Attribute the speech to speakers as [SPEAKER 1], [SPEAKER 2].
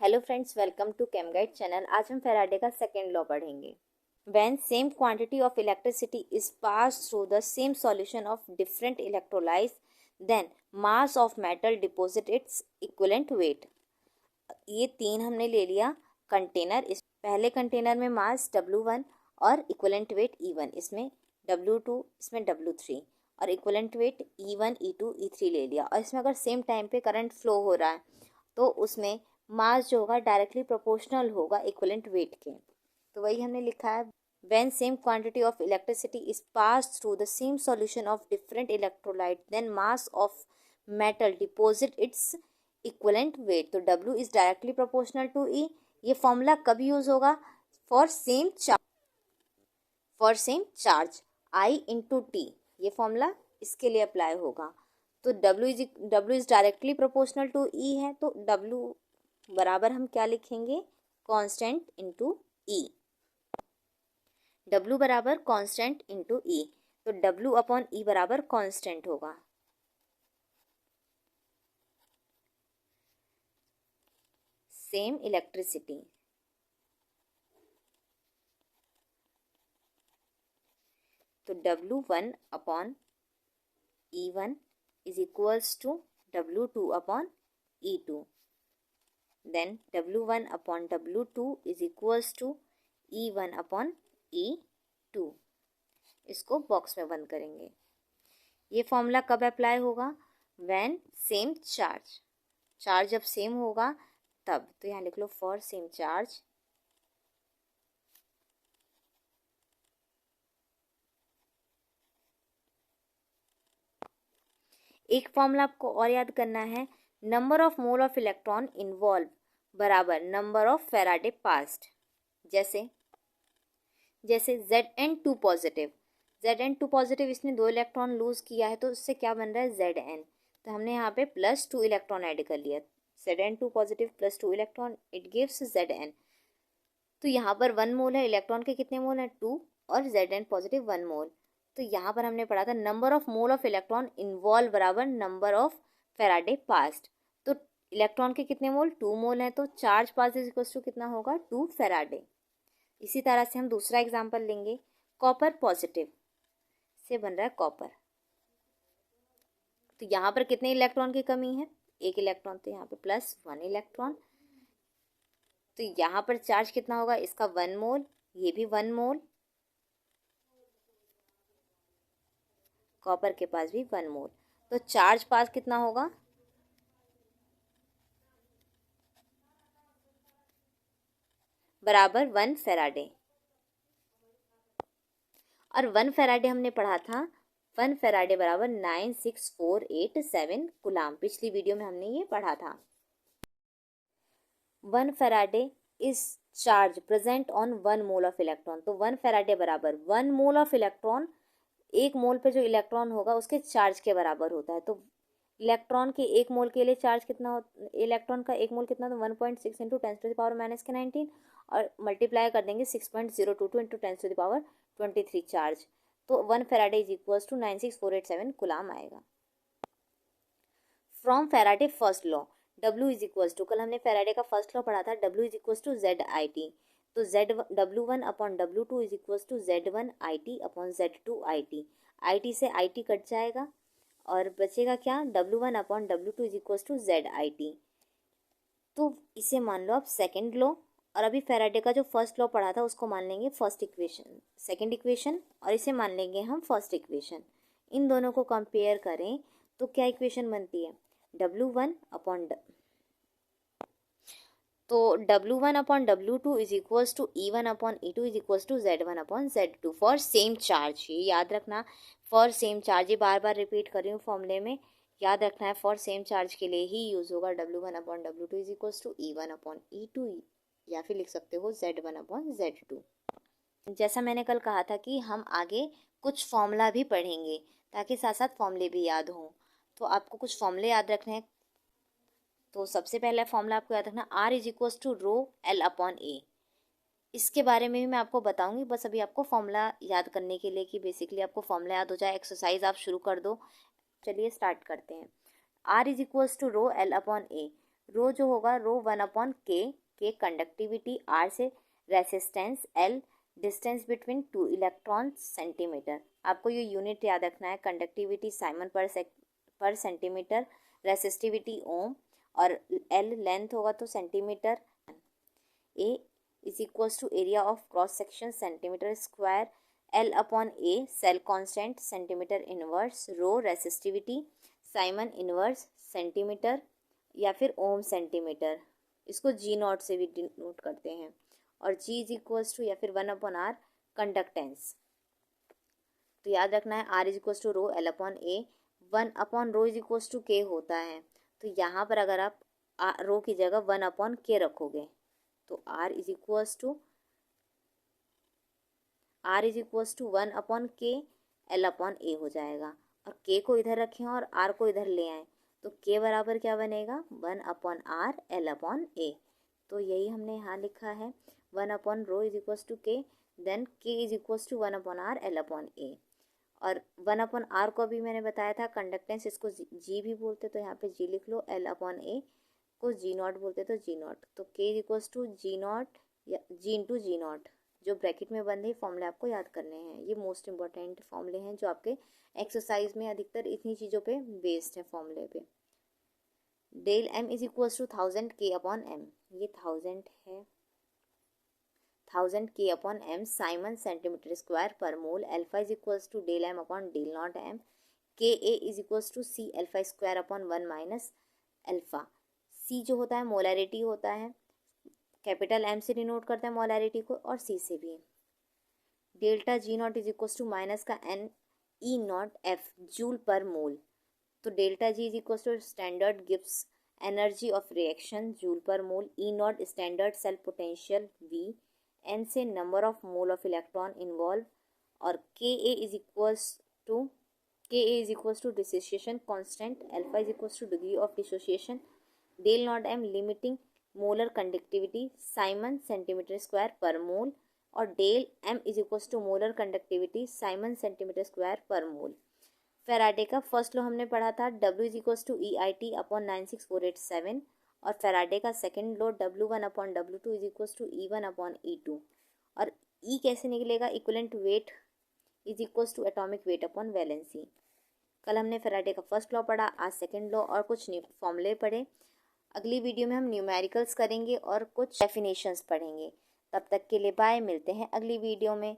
[SPEAKER 1] Hello friends, welcome to chem guide channel. आज हम Faraday का सेकेंड लॉ पढ़ेंगे। When same quantity of electricity is pass through the same solution of different electrolytes then mass of metal deposit its equivalent weight. ये तीन हमने ले लिया container. इस पहले कंटेनर में मास W1 और इक्विवेलेंट वेट E1, इसमें W2, इसमें W3 और equivalent weight E1, E2, E3 ले लिया। और इसमें अगर सेम टाइम पे करंट फ्लो हो रहा है तो उसमें मास जो होगा डायरेक्टली प्रोपोर्शनल होगा इक्विवेलेंट वेट के। तो वही हमने लिखा है, when same quantity of electricity is pass through the same solution of different electrolyte then mass of metal deposit its equivalent weight. तो W is directly proportional to E। ये formula कब use होगा? For same charge I into T। ये formula इसके लिए apply होगा। तो W is directly proportional to E है, तो W बराबर हम क्या लिखेंगे? Constant into E। W बराबर कांस्टेंट इंटू E, तो W अपॉन E बराबर कांस्टेंट होगा। सेम इलेक्ट्रिसिटी, तो W1 upon E1 is equals to W2 upon E2। Then W1 upon W2 is equals to E1 upon E2। इसको box में बंद करेंगे। ये फॉर्मूला कब अप्लाई होगा? व्हेन सेम चार्ज जब सेम होगा तब। तो यहाँ लिख लो फॉर सेम चार्ज एक फॉर्मूला आपको और याद करना है, number of mole of electron involve बराबर नंबर ऑफ फैराडे पास्ट। जैसे Zn2 पॉजिटिव, इसने 2 इलेक्ट्रॉन लूज किया है, तो उससे क्या बन रहा है? Zn। तो हमने यहाँ पे +2 इलेक्ट्रॉन ऐड कर लिया। Zn2 positive +2 electron, it gives Zn। तो यहाँ पर 1 मोल है, इलेक्ट्रॉन के कितने मोल हैं? 2, और Zn पॉजिटिव 1 मोल। तो यहाँ पर हमने पढ़ा था number of mole of electron involve बराबर नंबर ऑफ फैराडे पास्ट। तो इलेक्ट्रॉन के कितने मोल? 2 मोल हैं, तो charge pass is equal to कितना होगा? 2 फैराडे। इसी तरह से हम दूसरा एग्जाम्पल लेंगे, कॉपर पॉजिटिव से बन रहा है कॉपर। तो यहाँ पर कितने इलेक्ट्रॉन की कमी है? 1 इलेक्ट्रॉन, तो यहाँ पे +1 इलेक्ट्रॉन। तो यहाँ पर चार्ज कितना होगा? इसका 1 मोल, ये भी 1 मोल, कॉपर के पास भी 1 मोल। तो चार्ज पास कितना होगा? बराबर 1 फैराडे। और 1 फैराडे हमने पढ़ा था, 1 फैराडे बराबर 96487 कूलाम। पिछली वीडियो में हमने ये पढ़ा था। 1 Faraday is charge present on 1 mole of electron. तो 1 फैराडे बराबर 1 मोल ऑफ इलेक्ट्रॉन, 1 मोल पे जो इलेक्ट्रॉन होगा उसके चार्ज के बराबर होता है। तो इलेक्ट्रॉन के 1 मोल के लिए चार्ज कितना हो? इलेक्ट्रॉन का 1 मोल कितना? तो 1.6 इंटू 10⁻⁻⁻⁰ और मल्टीप्लाई कर देंगे 6.022 इंटू 10⁻23 चार्ज। तो 1 Faraday is equals to 96487 coulomb आएगा। From Faraday first law W is equals to, कल हमने फैराडे का फर्स्ट लॉ पढ़ा था, W is equals to ZIT। तो W1 upon W2 is equals to Z1 IT upon Z2 IT। IT से IT cut जाएगा और बचेगा क्या? W1 upon W2 is equals to ZIT। तो इसे मान लो आप सेकेंड लॉ, और अभी फैराडे का जो फर्स्ट लॉ पढ़ा था उसको मान लेंगे सेकेंड इक्वेशन, और इसे मान लेंगे हम फर्स्ट इक्वेशन। इन दोनों को कंपेयर करें तो क्या इक्वेशन बनती है? W1 upon W2 is equals to E1 upon E2 is equals to Z1 upon Z2 for same charge. ये याद रखना, फॉर सेम चार्ज, ये बार बार रिपीट कर रही हूँ फॉर्मूले में, याद रखना है फॉर सेम चार्ज के लिए ही यूज होगा। W1 upon W2 is equals to E1 upon E2, या फिर लिख सकते हो Z1 अपॉन Z2। जैसा मैंने कल कहा था कि हम आगे कुछ फॉर्मूला भी पढ़ेंगे ताकि साथ साथ फॉर्मूले भी याद हों। तो आपको कुछ फॉर्मूले याद रखने हैं। तो सबसे पहला फॉर्मूला आपको याद रखना, R is equals to rho L upon A। इसके बारे में भी मैं आपको बताऊंगी, बस अभी आपको फॉर्मूला याद करने के लिए कि बेसिकली आपको फॉर्मूला याद हो जाए, एक्सरसाइज आप शुरू कर दो। चलिए स्टार्ट करते हैं। R is equals to rho L upon A। Rho जो होगा रो 1/k, के कंडक्टिविटी, r से resistance, l distance between two electron centimetre. आपको ये यूनिट याद रखना है, conductivity siemens per centimetre, resistivity ohm, और l लेंथ होगा तो centimetre. A is equals to area of cross section centimetre square, L/A cell constant centimetre inverse, rho resistivity siemens inverse centimetre या फिर ओम सेंटीमीटर, इसको G0 से भी denote करते हैं, और G इज इक्वल्स टू या फिर 1/R कंडक्टेंस। तो याद रखना है R is equals to rho L/A, 1/रो इज इक्वल्स टू K होता है। तो यहाँ पर अगर आप रो की जगह 1/K रखोगे तो R is equals to 1/K L/A हो जाएगा, और K को इधर रखें और R को इधर ले आएँ तो K बराबर क्या बनेगा, 1/R L/A। तो यही हमने यहाँ लिखा है, 1/रो is equals to K, then K is equals to 1/R L/A। और 1/R को अभी मैंने बताया था कंडक्टेंस, इसको G भी बोलते तो यहाँ पे G लिख लो, L/A को G0 बोलते तो G0। तो K is equals to G0 या G/G0, जो ब्रैकेट में बंद है, फॉर्मूले आपको याद करने हैं। ये मोस्ट इंपॉर्टेंट फॉर्मूले हैं जो आपके एक्सरसाइज में अधिकतर इन्हीं चीज़ों पे बेस्ड है फॉर्मूले पे। Del M is equals to 1000 K/M, ये 1000 है, 1000 K/M साइमन सेंटीमीटर स्क्वायर पर मोल। Alpha is equals to del M/del0M, Ka is equals to C alpha square upon 1 minus alpha. C जो होता है मोलैरिटी होता है, कैपिटल M से डिनोट करते हैं मोलैरिटी को, और C से भी। Delta G0 is equals to minus का N E0F joule per mole. तो delta G is equals to standard Gibbs energy of reaction joule per mole, E0 standard cell potential V, N से number of mole of electron involve, और Ka is equals to dissociation constant, alpha is equals to degree of dissociation, del0M limiting molar conductivity siemens centimetre square पर mole, और del M is equals to molar conductivity siemens centimetre square पर mole. Faraday का first law हमने पढ़ा था, W is equals to EIT upon 96487, और Faraday का second law W1/W2 is equals to E1/E2। और E कैसे निकलेगा, equivalent weight is equals to atomic weight upon valency. कल हमने फेराडे का फर्स्ट लॉ पढ़ा, आज सेकेंड लॉ और कुछ फॉर्मूले पढ़े। अगली वीडियो में हम न्यूमेरिकल्स करेंगे और कुछ डेफिनेशंस पढ़ेंगे। तब तक के लिए बाय, मिलते हैं अगली वीडियो में।